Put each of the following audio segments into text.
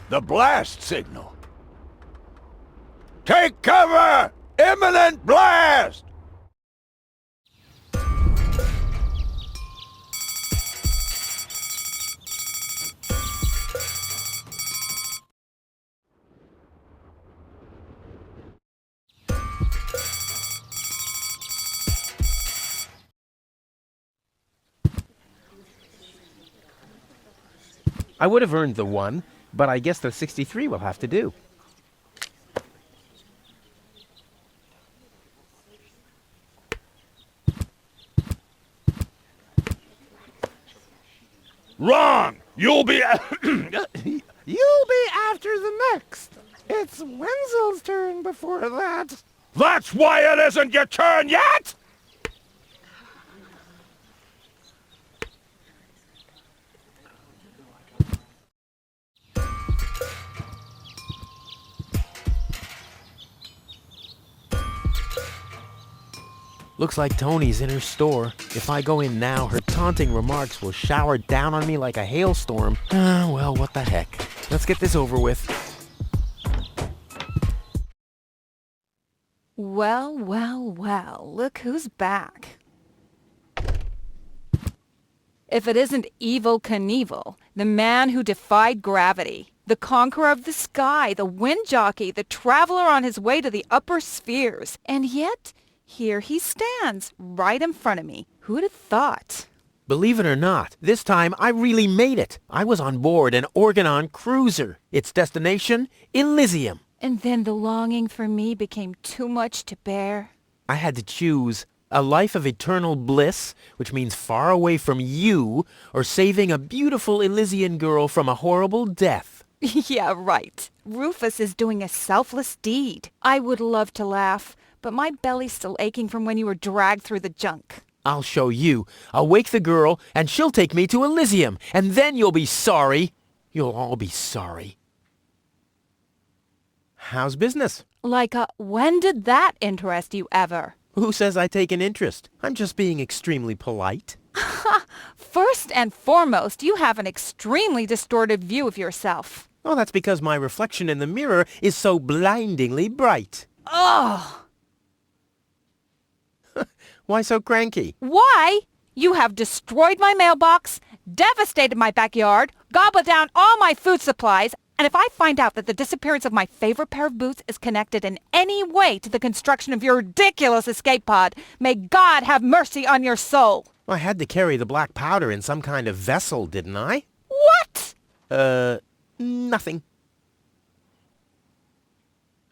The blast signal. Take cover! Imminent blast! I would have earned the 1, but I guess the 63 will have to do. Wrong! You'll be... You'll be after the next. It's Wenzel's turn before that. That's why it isn't your turn yet! Looks like Tony's in her store. If I go in now, her taunting remarks will shower down on me like a hailstorm. Well, what the heck. Let's get this over with. Well, well, well, look who's back. If it isn't Evel Knievel, the man who defied gravity, the conqueror of the sky, the wind jockey, the traveler on his way to the upper spheres, and yet... here he stands, right in front of me. Who'd have thought? Believe it or not, this time I really made it. I was on board an Organon cruiser. Its destination, Elysium. And then the longing for me became too much to bear. I had to choose a life of eternal bliss, which means far away from you, or saving a beautiful Elysian girl from a horrible death. Yeah, right. Rufus is doing a selfless deed. I would love to laugh, but my belly's still aching from when you were dragged through the junk. I'll show you. I'll wake the girl, and she'll take me to Elysium, and then you'll be sorry. You'll all be sorry. How's business? Like, when did that interest you ever? Who says I take an interest? I'm just being extremely polite. First and foremost, you have an extremely distorted view of yourself. Oh, that's because my reflection in the mirror is so blindingly bright. Ugh! Why so cranky? Why? You have destroyed my mailbox, devastated my backyard, gobbled down all my food supplies, and if I find out that the disappearance of my favorite pair of boots is connected in any way to the construction of your ridiculous escape pod, may God have mercy on your soul. I had to carry the black powder in some kind of vessel, didn't I? What? Nothing.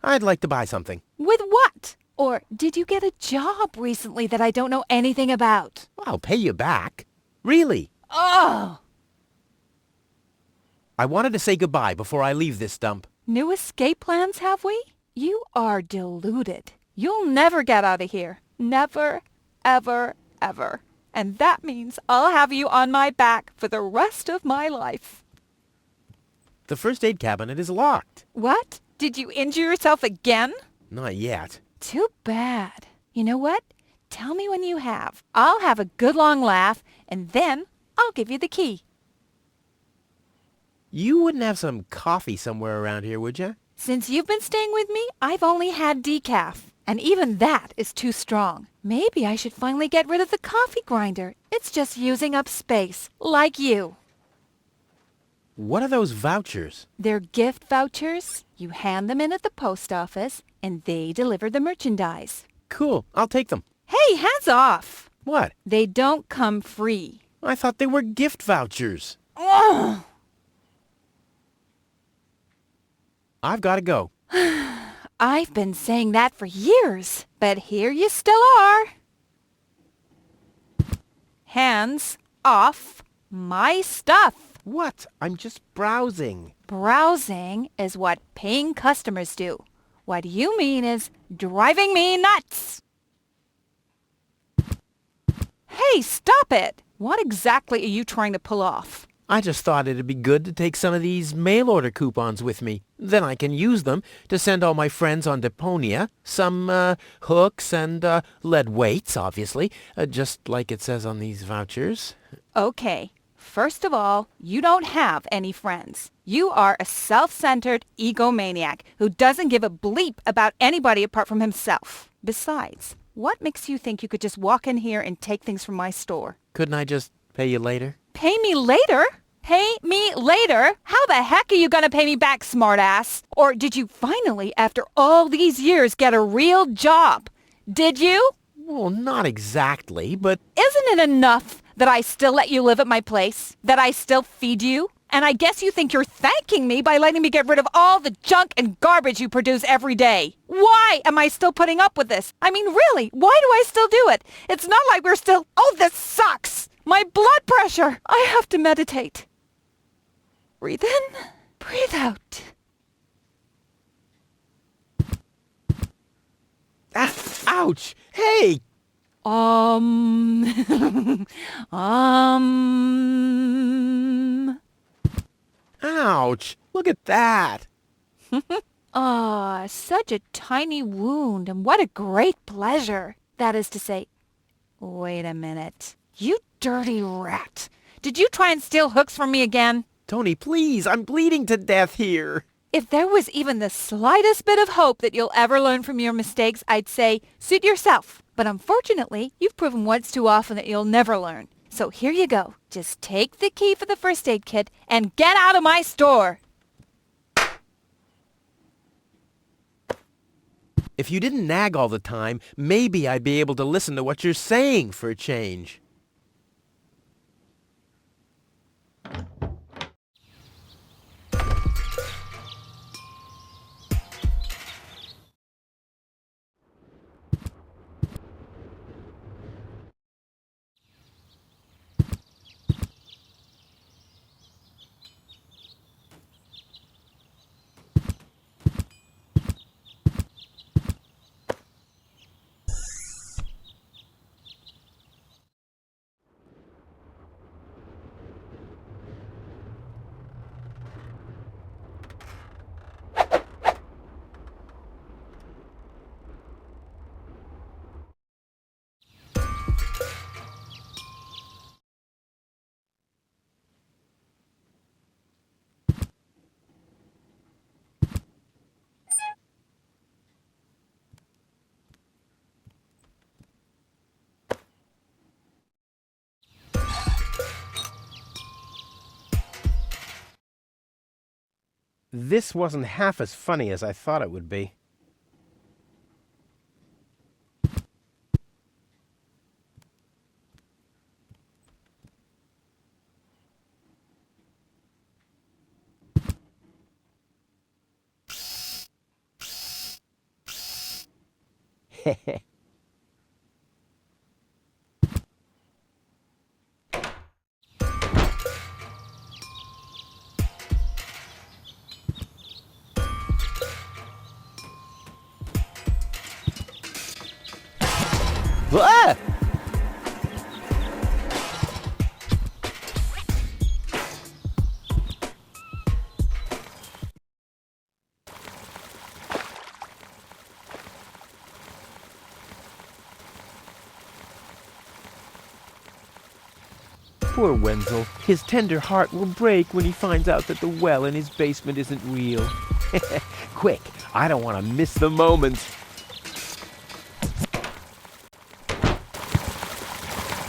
I'd like to buy something. With what? Or did you get a job recently that I don't know anything about? I'll pay you back. Really. Oh! I wanted to say goodbye before I leave this dump. New escape plans, have we? You are deluded. You'll never get out of here. Never, ever, ever. And that means I'll have you on my back for the rest of my life. The first aid cabinet is locked. What? Did you injure yourself again? Not yet. Too bad. You know what? Tell me when you have. I'll have a good long laugh, and then I'll give you the key. You wouldn't have some coffee somewhere around here, would you? Since you've been staying with me, I've only had decaf. And even that is too strong. Maybe I should finally get rid of the coffee grinder. It's just using up space, like you. What are those vouchers? They're gift vouchers. You hand them in at the post office, and they deliver the merchandise. Cool. I'll take them. Hey, hands off! What? They don't come free. I thought they were gift vouchers. Ugh! I've got to go. I've been saying that for years, but here you still are. Hands off my stuff. What? I'm just browsing. Browsing is what paying customers do. What you mean is driving me nuts. Hey, stop it! What exactly are you trying to pull off? I just thought it'd be good to take some of these mail order coupons with me. Then I can use them to send all my friends on Deponia some hooks and lead weights, obviously, just like it says on these vouchers. Okay, First of all, you don't have any friends. You are a self-centered egomaniac who doesn't give a bleep about anybody apart from himself. Besides, what makes you think you could just walk in here and take things from my store? Couldn't I just pay you later? Pay me later? Pay me later? How the heck are you gonna pay me back, smartass? Or did you finally, after all these years, get a real job? Did you? Well, not exactly, but... Isn't it enough that I still let you live at my place? That I still feed you? And I guess you think you're thanking me by letting me get rid of all the junk and garbage you produce every day. Why am I still putting up with this? I mean, really, why do I still do it? It's not like we're still... Oh, this sucks! My blood pressure! I have to meditate. Breathe in, breathe out. Ah, ouch! Hey! Ouch! Look at that! Ah, such a tiny wound, and what a great pleasure. That is to say, wait a minute. You dirty rat. Did you try and steal hooks from me again? Tony, please, I'm bleeding to death here. If there was even the slightest bit of hope that you'll ever learn from your mistakes, I'd say, suit yourself. But unfortunately, you've proven once too often that you'll never learn. So here you go. Just take the key for the first aid kit and get out of my store. If you didn't nag all the time, maybe I'd be able to listen to what you're saying for a change. This wasn't half as funny as I thought it would be. Heh. Ah! Poor Wenzel. His tender heart will break when he finds out that the well in his basement isn't real. Quick, I don't want to miss the moment.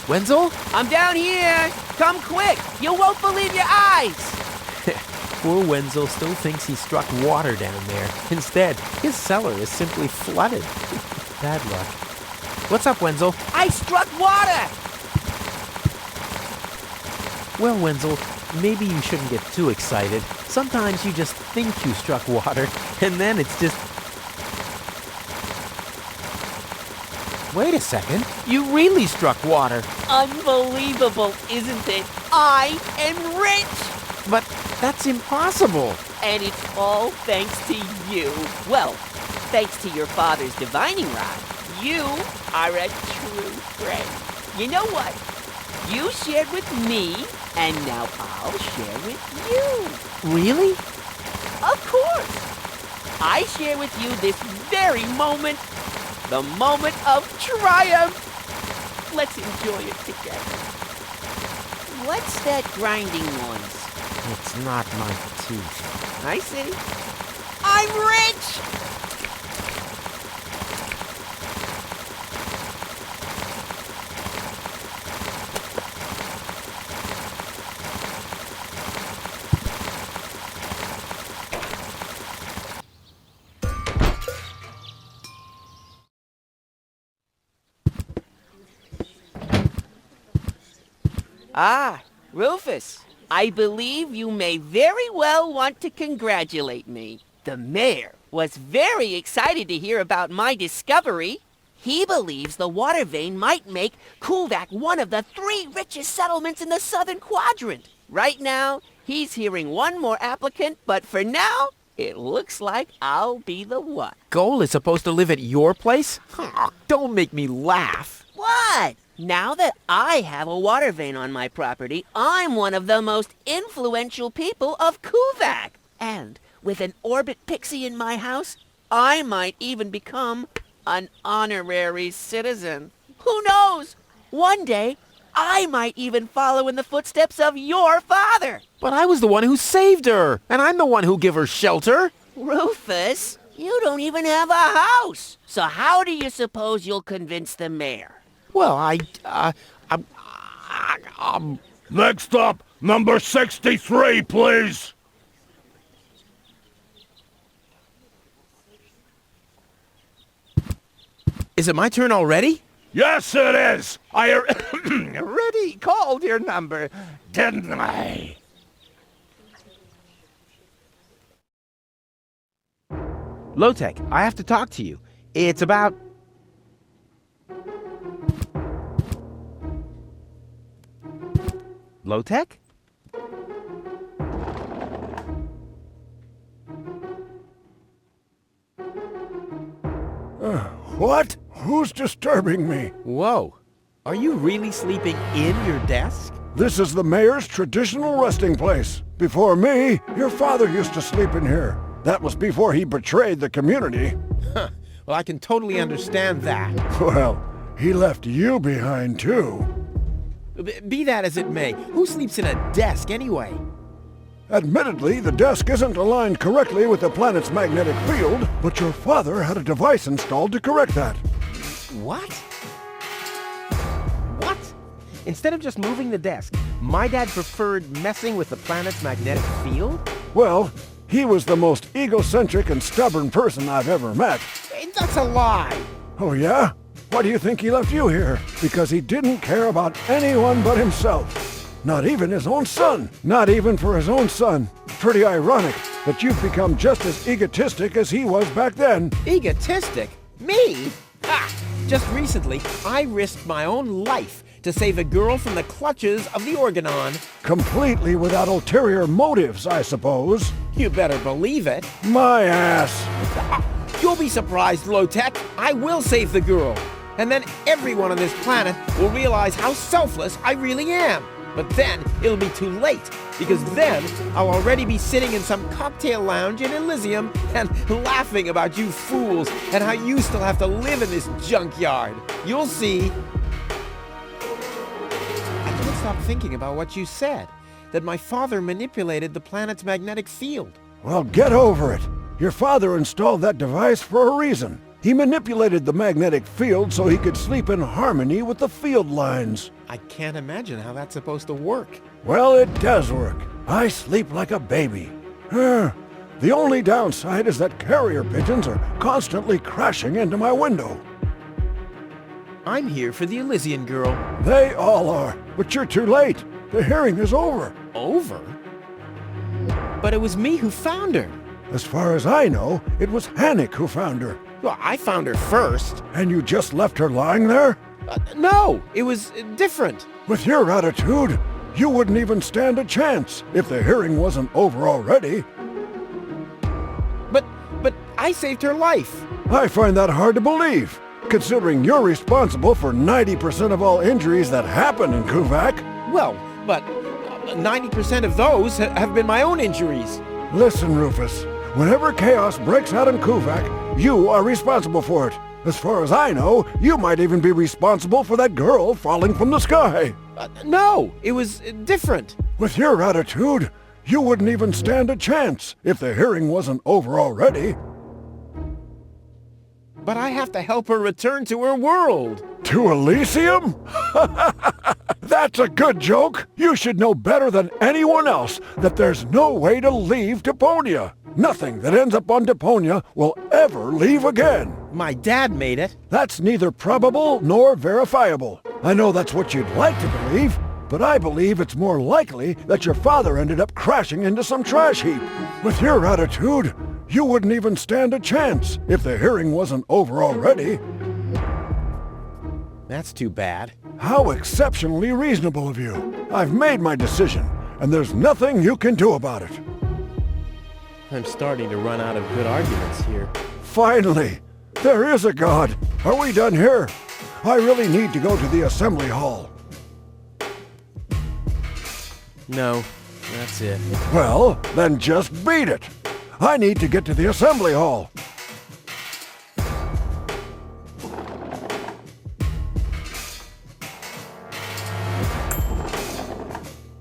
Wenzel? I'm down here! Come quick! You won't believe your eyes! Poor Wenzel still thinks he struck water down there. Instead, his cellar is simply flooded. Bad luck. What's up, Wenzel? I struck water! Well, Wenzel, maybe you shouldn't get too excited. Sometimes you just think you struck water, and then it's just... Wait a second. You really struck water. Unbelievable, isn't it? I am rich! But that's impossible. And it's all thanks to you. Well, thanks to your father's divining rod. You are a true friend. You know what? You shared with me, and now I'll share with you. Really? Of course. I share with you this very moment, the moment of triumph. Let's enjoy it together. What's that grinding noise? It's not my teeth. I see. I'm rich! Ah, Rufus, I believe you may very well want to congratulate me. The mayor was very excited to hear about my discovery. He believes the water vein might make Kuvak one of the 3 richest settlements in the southern quadrant. Right now, he's hearing one more applicant, but for now, it looks like I'll be the one. Goal is supposed to live at your place? Oh, don't make me laugh. What? Now that I have a water vein on my property, I'm one of the most influential people of Kuvak. And with an orbit pixie in my house, I might even become an honorary citizen. Who knows? One day, I might even follow in the footsteps of your father. But I was the one who saved her, and I'm the one who gave her shelter. Rufus, you don't even have a house. So how do you suppose you'll convince the mayor? Well, Next up, number 63, please. Is it my turn already? Yes, it is. I already called your number, didn't I? Low-Tech, I have to talk to you. It's about... Low-Tech? What? Who's disturbing me? Whoa. Are you really sleeping in your desk? This is the mayor's traditional resting place. Before me, your father used to sleep in here. That was before he betrayed the community. Huh. Well, I can totally understand that. Well, he left you behind too. Be that as it may, who sleeps in a desk anyway? Admittedly, the desk isn't aligned correctly with the planet's magnetic field, but your father had a device installed to correct that. What? What? Instead of just moving the desk, my dad preferred messing with the planet's magnetic field? Well, he was the most egocentric and stubborn person I've ever met. Hey, that's a lie! Oh yeah? Why do you think he left you here? Because he didn't care about anyone but himself. Not even his own son. Not even for his own son. Pretty ironic that you've become just as egotistic as he was back then. Egotistic? Me? Ha! Just recently, I risked my own life to save a girl from the clutches of the Organon. Completely without ulterior motives, I suppose. You better believe it. My ass. You'll be surprised, Low-Tech. I will save the girl. And then everyone on this planet will realize how selfless I really am. But then it'll be too late, because then I'll already be sitting in some cocktail lounge in Elysium and laughing about you fools and how you still have to live in this junkyard. You'll see. I can't stop thinking about what you said, that my father manipulated the planet's magnetic field. Well, get over it. Your father installed that device for a reason. He manipulated the magnetic field so he could sleep in harmony with the field lines. I can't imagine how that's supposed to work. Well, it does work. I sleep like a baby. The only downside is that carrier pigeons are constantly crashing into my window. I'm here for the Elysian girl. They all are, but you're too late. The hearing is over. Over? But it was me who found her. As far as I know, it was Hannick who found her. Well, I found her first. And you just left her lying there? No, it was different. With your attitude, you wouldn't even stand a chance if the hearing wasn't over already. But I saved her life. I find that hard to believe, considering you're responsible for 90% of all injuries that happen in Kuvak. Well, but 90% of those have been my own injuries. Listen, Rufus, whenever chaos breaks out in Kuvak, you are responsible for it. As far as I know, you might even be responsible for that girl falling from the sky. No, it was different. With your attitude, you wouldn't even stand a chance if the hearing wasn't over already. But I have to help her return to her world. To Elysium? That's a good joke. You should know better than anyone else that there's no way to leave Deponia. Nothing that ends up on Deponia will ever leave again. My dad made it. That's neither probable nor verifiable. I know that's what you'd like to believe, but I believe it's more likely that your father ended up crashing into some trash heap. With your attitude, you wouldn't even stand a chance if the hearing wasn't over already. That's too bad. How exceptionally reasonable of you. I've made my decision, and there's nothing you can do about it. I'm starting to run out of good arguments here. Finally! There is a God! Are we done here? I really need to go to the assembly hall. No, that's it. Well, then just beat it! I need to get to the assembly hall.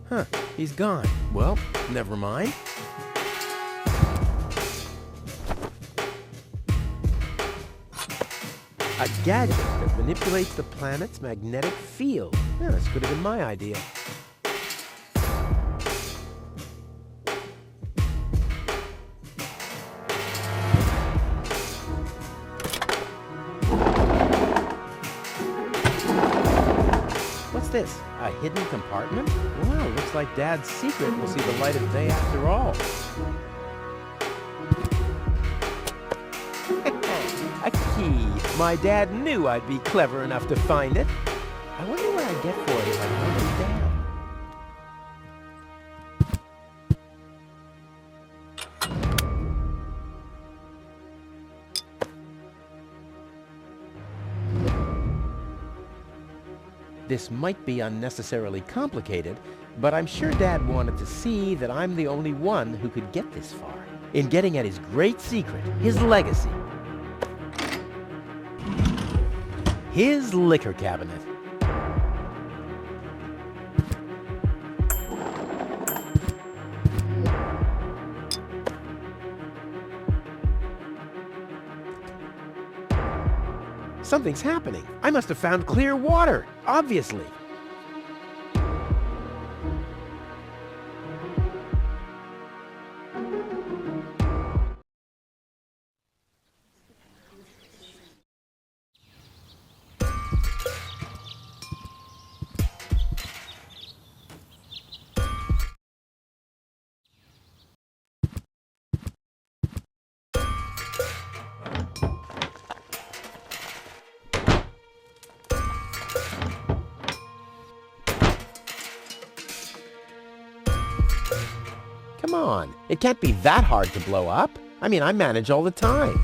Huh, he's gone. Well, never mind. A gadget that manipulates the planet's magnetic field. Yeah, this could have been my idea. What's this? A hidden compartment? Wow, looks like Dad's secret will see the light of day after all. A key. My dad knew I'd be clever enough to find it. I wonder what I'd get for it if I found it down. This might be unnecessarily complicated, but I'm sure Dad wanted to see that I'm the only one who could get this far. In getting at his great secret, his legacy. His liquor cabinet. Something's happening. I must have found clear water, obviously. Come on, it can't be that hard to blow up. I mean, I manage all the time.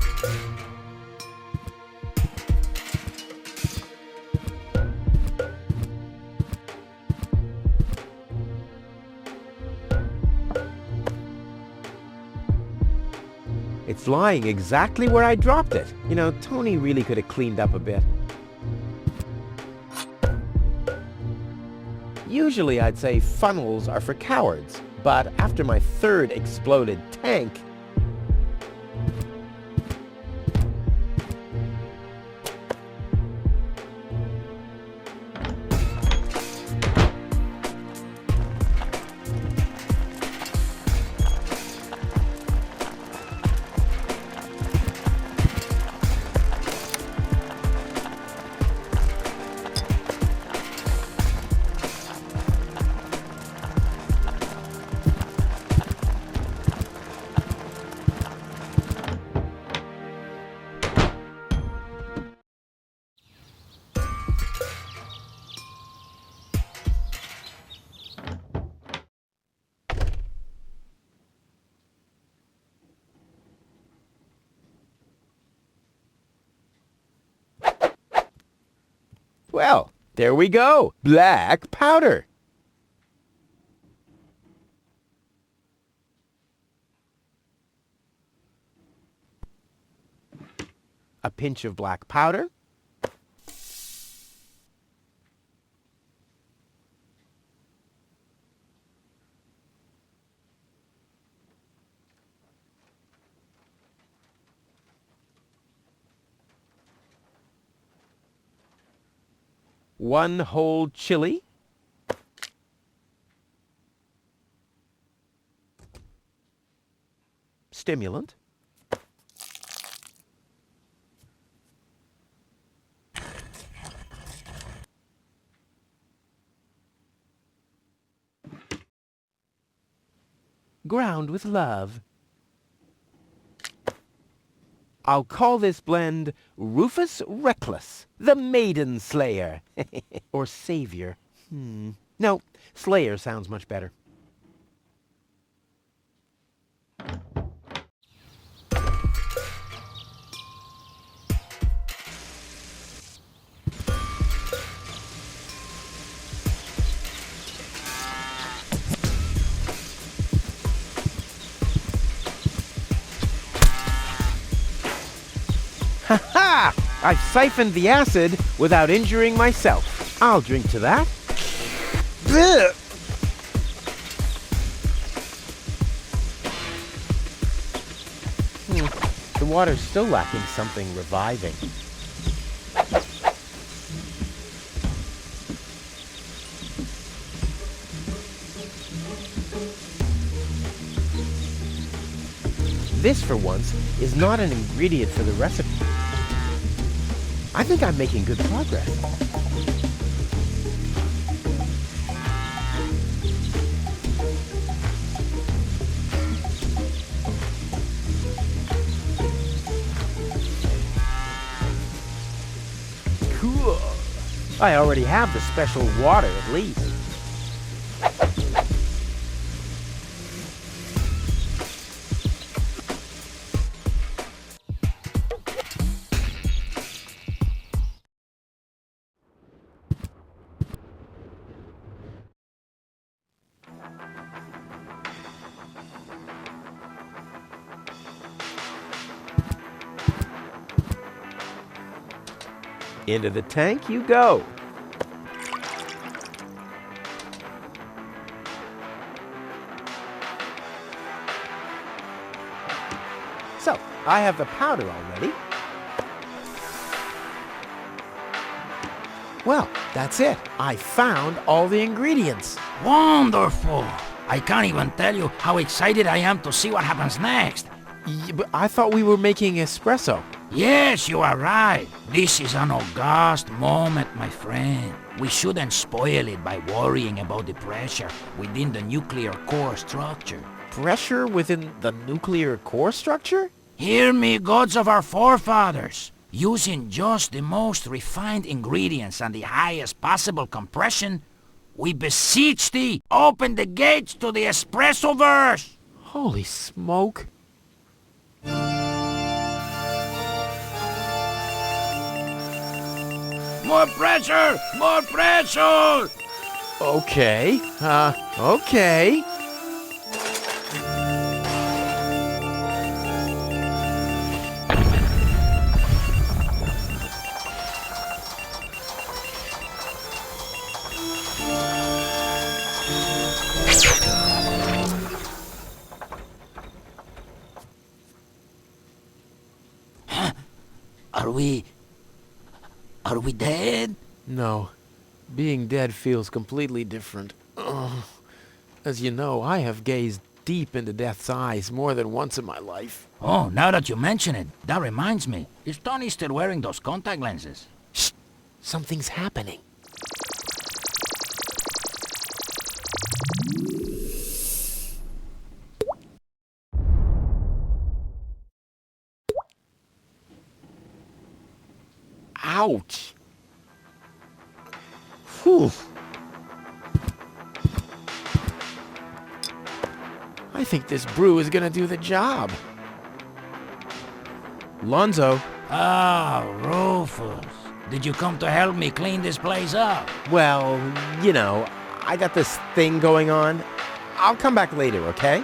It's lying exactly where I dropped it. You know, Tony really could have cleaned up a bit. Usually I'd say funnels are for cowards, but after my third exploded tank... Well, there we go. Black powder. A pinch of black powder. 1 whole chili. Stimulant. Ground with love. I'll call this blend Rufus Reckless, the Maiden Slayer. Or Savior. No, Slayer sounds much better. Ha! I've siphoned the acid without injuring myself. I'll drink to that. Blech. The water's still lacking something reviving. This, for once, is not an ingredient for the recipe. I think I'm making good progress. Cool. I already have the special water, at least. Into the tank you go. So, I have the powder already. Well, that's it. I found all the ingredients. Wonderful! I can't even tell you how excited I am to see what happens next. But I thought we were making espresso. Yes, you are right. This is an august moment, my friend. We shouldn't spoil it by worrying about the pressure within the nuclear core structure. Pressure within the nuclear core structure? Hear me, gods of our forefathers. Using just the most refined ingredients and the highest possible compression, we beseech thee, open the gates to the espresso-verse! Holy smoke. More pressure! More pressure! Okay. Okay. Are we dead? No. Being dead feels completely different. Ugh. As you know, I have gazed deep into death's eyes more than once in my life. Oh, now that you mention it, that reminds me. Is Tony still wearing those contact lenses? Shh! Something's happening. Ouch! Whew! I think this brew is gonna do the job. Lonzo. Ah, Rufus. Did you come to help me clean this place up? Well, you know, I got this thing going on. I'll come back later, okay?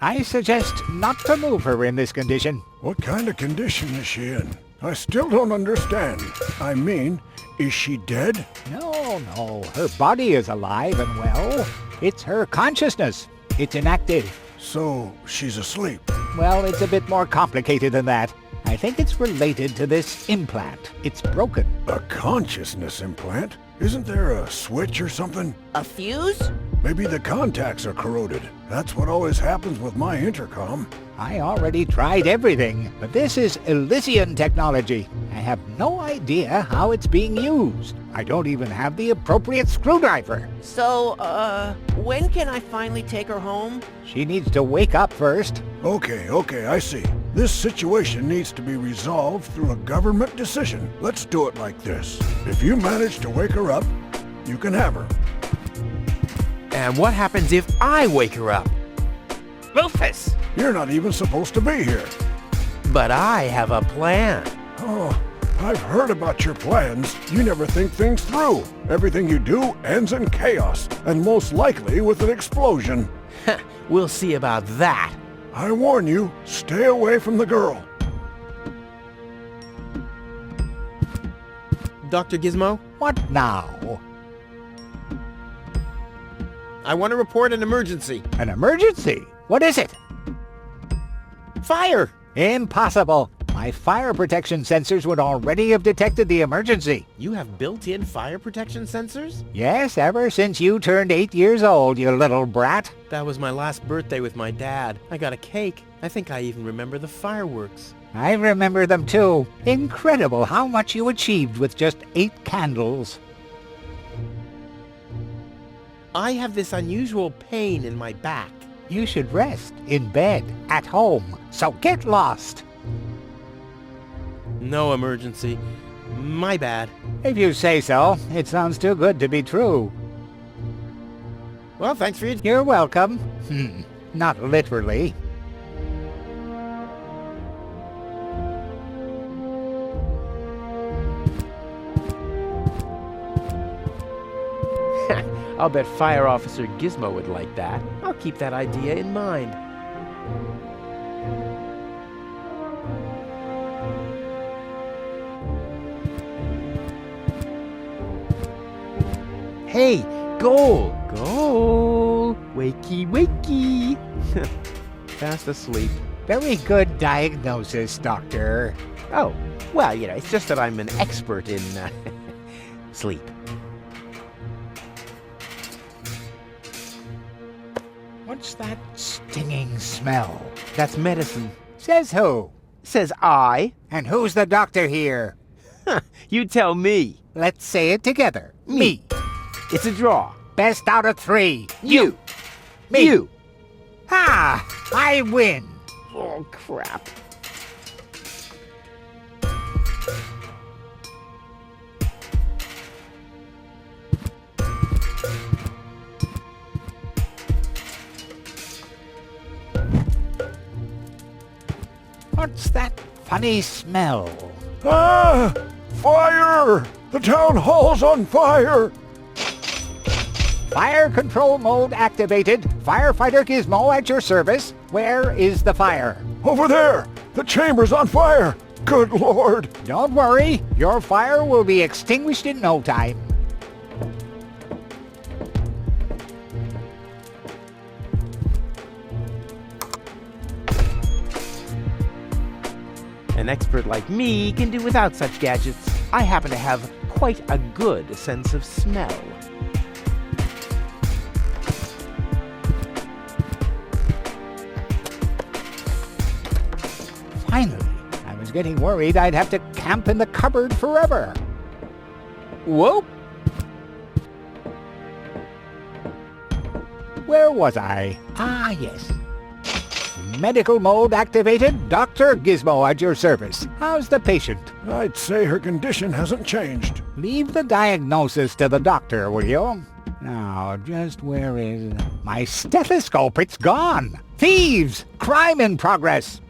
I suggest not to move her in this condition. What kind of condition is she in? I still don't understand. I mean, is she dead? No. Her body is alive and well. It's her consciousness. It's inactive. So, she's asleep. Well, it's a bit more complicated than that. I think it's related to this implant. It's broken. A consciousness implant? Isn't there a switch or something? A fuse? Maybe the contacts are corroded. That's what always happens with my intercom. I already tried everything, but this is Elysian technology. I have no idea how it's being used. I don't even have the appropriate screwdriver. So, when can I finally take her home? She needs to wake up first. Okay, I see. This situation needs to be resolved through a government decision. Let's do it like this. If you manage to wake her up, you can have her. And what happens if I wake her up? Rufus! You're not even supposed to be here. But I have a plan. Oh, I've heard about your plans. You never think things through. Everything you do ends in chaos, and most likely with an explosion. We'll see about that. I warn you, stay away from the girl. Dr. Gizmo, What now? I want to report an emergency. An emergency? What is it? Fire! Impossible. My fire protection sensors would already have detected the emergency. You have built-in fire protection sensors? Yes, ever since you turned 8 years old, you little brat. That was my last birthday with my dad. I got a cake. I think I even remember the fireworks. I remember them too. Incredible how much you achieved with just 8 candles. I have this unusual pain in my back. You should rest in bed, at home, so get lost. No emergency. My bad. If you say so, it sounds too good to be true. Well, thanks for your... You're welcome. Not literally. I'll bet Fire Officer Gizmo would like that. I'll keep that idea in mind. Hey, goal! Goal! Wakey, wakey! Fast asleep. Very good diagnosis, Doctor. Oh, well, it's just that I'm an expert in sleep. What's that stinging smell? That's medicine. Says who? Says I. And who's the doctor here? You tell me. Let's say it together. Me. It's a draw. Best out of 3. You. Me. You. Ha! I win. Oh, crap. What's that funny smell? Ah! Fire! The town hall's on fire! Fire control mode activated. Firefighter Gizmo at your service. Where is the fire? Over there! The chamber's on fire! Good Lord! Don't worry. Your fire will be extinguished in no time. An expert like me can do without such gadgets. I happen to have quite a good sense of smell. Finally, I was getting worried I'd have to camp in the cupboard forever. Whoa! Where was I? Ah, yes. Medical mode activated. Dr. Gizmo at your service. How's the patient? I'd say her condition hasn't changed. Leave the diagnosis to the doctor, will you? Now, just where is... My stethoscope, it's gone! Thieves! Crime in progress!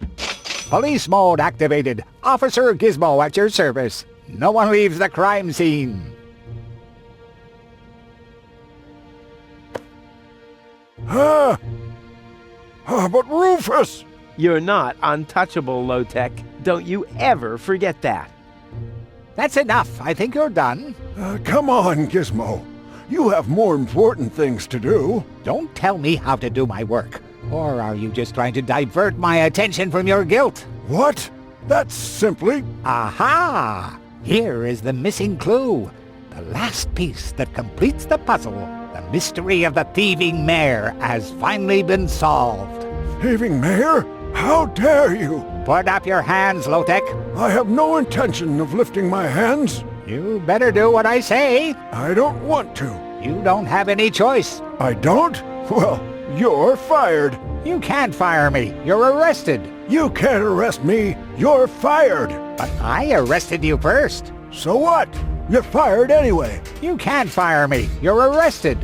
Police mode activated. Officer Gizmo at your service. No one leaves the crime scene. Ah! Ah, but Rufus! You're not untouchable, Low-Tech. Don't you ever forget that. That's enough. I think you're done. Come on, Gizmo. You have more important things to do. Don't tell me how to do my work. Or are you just trying to divert my attention from your guilt? What? That's simply... Aha! Here is the missing clue. The last piece that completes the puzzle. The mystery of the thieving mare has finally been solved. Thieving mare? How dare you? Put up your hands, Low-Tech. I have no intention of lifting my hands. You better do what I say. I don't want to. You don't have any choice. I don't? Well, you're fired. You can't fire me. You're arrested. You can't arrest me. You're fired. But I arrested you first. So what? You're fired anyway. You can't fire me. You're arrested.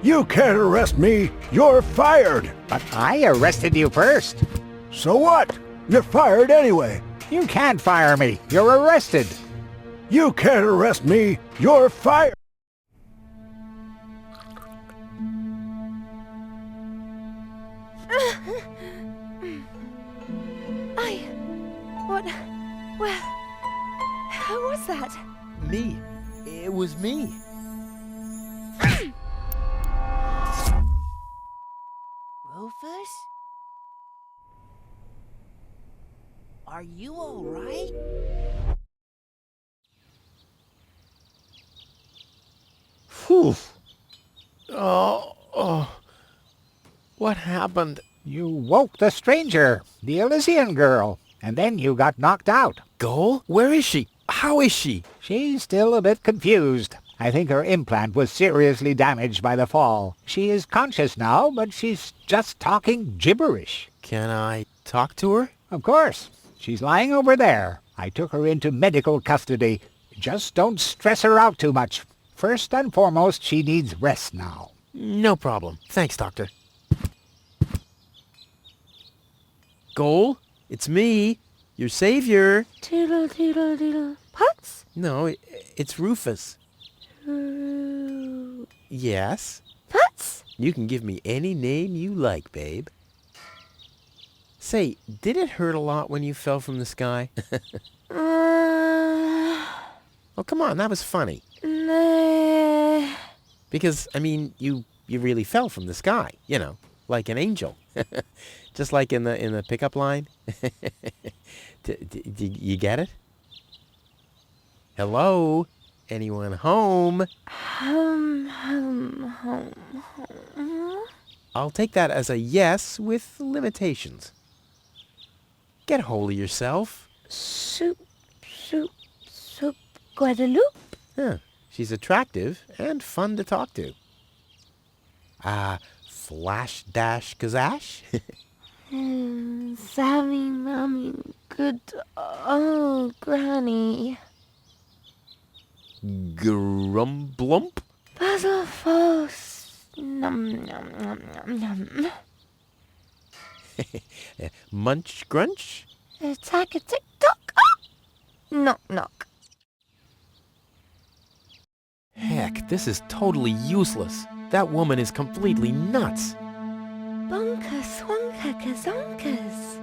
You can't arrest me. You're fired. But I arrested you first. So what? You're fired anyway. You can't fire me. You're arrested. You can't arrest me. You're fired. Who was that? Me. It was me. Rufus? Are you all right? Whew. Oh. What happened? You woke the stranger, the Elysian girl, and then you got knocked out. Goal? Where is she? How is she? She's still a bit confused. I think her implant was seriously damaged by the fall. She is conscious now, but she's just talking gibberish. Can I talk to her? Of course. She's lying over there. I took her into medical custody. Just don't stress her out too much. First and foremost, she needs rest now. No problem. Thanks, Doctor. Goal? It's me, your savior. Doodle, doodle, doodle. Putz? No, it's Rufus. Putz? Yes? You can give me any name you like, babe. Say, did it hurt a lot when you fell from the sky? Oh, come on, that was funny. Nah. Because, I mean, you really fell from the sky, you know, like an angel. Just like in the pickup line. You get it? Hello? Anyone home? Home. I'll take that as a yes with limitations. Get hold of yourself. Soup, Guadeloupe. Huh. She's attractive and fun to talk to. Flash dash kazash? Sammy, mommy, good old granny. Grumblump? Puzzle false. Num, num, num, num, num. Munch grunch? Attack a tick tock. Ah! Knock knock. Heck, this is totally useless. That woman is completely nuts. Bonka swonka kazonkas.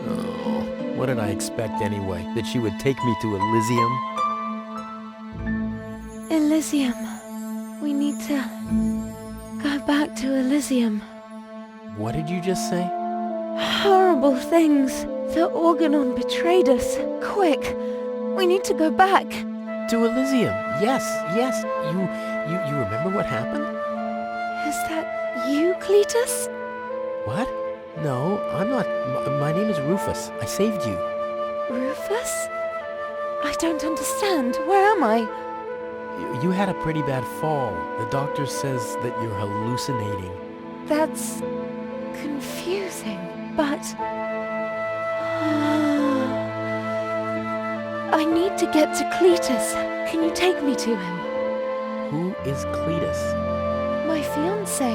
Oh, what did I expect anyway? That she would take me to Elysium? Elysium. We need to go back to Elysium. What did you just say? Horrible things. The Organon betrayed us. Quick. We need to go back. To Elysium. Yes. You remember what happened? Is that you, Cletus? What? No, I'm not. My name is Rufus. I saved you. Rufus? I don't understand. Where am I? You had a pretty bad fall. The doctor says that you're hallucinating. That's confusing, but... I need to get to Cletus. Can you take me to him? Who is Cletus? My fiancé.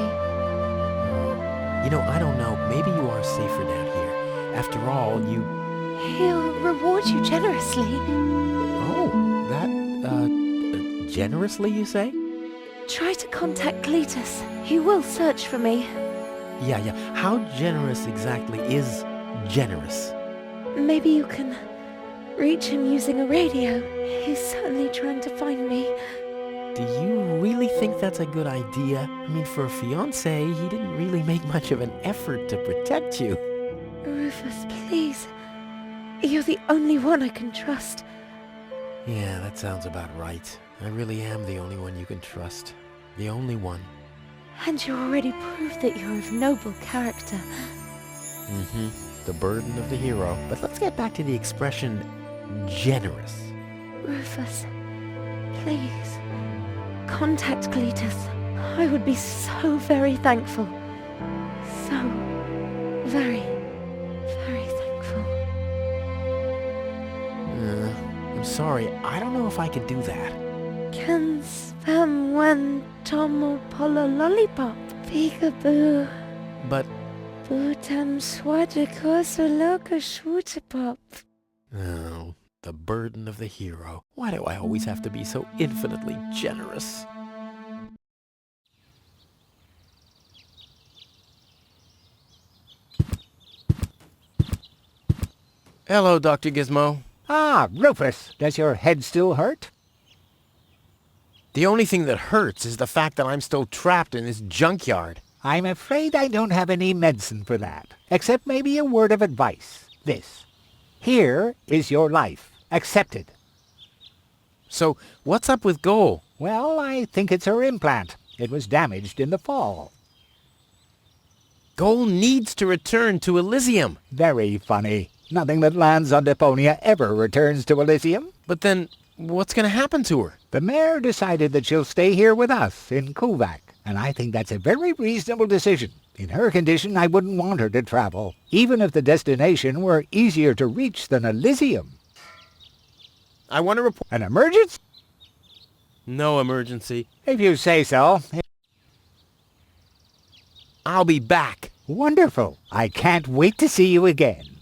You know, I don't know. Maybe you are safer down here. After all, you... He'll reward you generously. Oh, that, generously, you say? Try to contact Cletus. He will search for me. Yeah. How generous exactly is generous. Maybe you can reach him using a radio. He's certainly trying to find me. Do you really think that's a good idea? I mean, for a fiancé, he didn't really make much of an effort to protect you. Rufus, please. You're the only one I can trust. Yeah, that sounds about right. I really am the only one you can trust. The only one. And you already proved that you're of noble character. Mm-hmm. The burden of the hero. But let's get back to the expression generous. Rufus, please. Contact Cletus. I would be so very thankful. So very, very thankful. I'm sorry, I don't know if I could do that. Can spam when tomo polo lollipop. Peekaboo. But, Bootam swadikoso loka shwootapop. oh, the burden of the hero. Why do I always have to be so infinitely generous? Hello, Dr. Gizmo. Ah, Rufus, does your head still hurt? The only thing that hurts is the fact that I'm still trapped in this junkyard. I'm afraid I don't have any medicine for that, except maybe a word of advice. This. Here is your life. Accepted. So, what's up with Goal? Well, I think it's her implant. It was damaged in the fall. Goal needs to return to Elysium. Very funny. Nothing that lands on Deponia ever returns to Elysium. But then, what's going to happen to her? The mayor decided that she'll stay here with us in Kuvak, and I think that's a very reasonable decision. In her condition, I wouldn't want her to travel, even if the destination were easier to reach than Elysium. I want to report... An emergency? No emergency. If you say so. I'll be back. Wonderful. I can't wait to see you again.